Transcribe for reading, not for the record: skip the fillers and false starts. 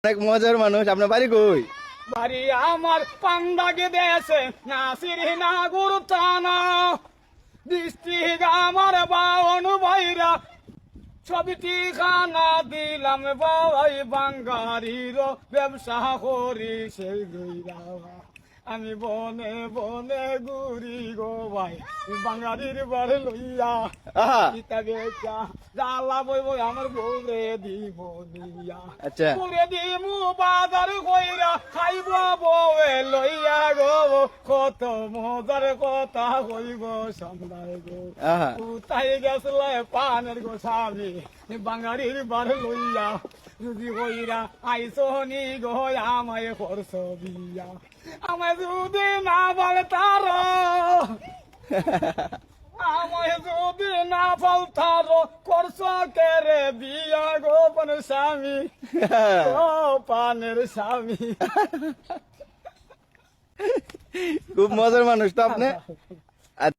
অনেক মজার মানুষ। আপনার বাড়ি কই? বাড়ি আমার পান্দাকে দেশে নাসির নাগুর টানা ডিস্ট্রিক্ট আমার বাউন ভাইরা ছবিটি খানা দিলাম বাবাই বাঙ্গারির ব্যবসা করি সেই গইরা আমি বনে বনে ঘুরি গো ভাই বাঙ্গারির বার লইয়া আহা, ইতা বেচা জ্বালা বই বই আমার বউরে দিব দিয়া আচ্ছা। বউরে দিমু বাজার কইরা খাইব বউয়ে লইয়া গো কত মজার কথা কইব সামলাই গো আহা, কোথায় গেছলে পানের গো স্বামী বাঙ্গারির বার লইয়া যদি কইরা আইসনি গো আমায় করছ বিয়া আমায় যদি না বলে তার আমায় যদি না বলতার করছ কেরে বিয়া গো পানের স্বামী ও পানের স্বামী খুব মজার মানুষ তো আপনি।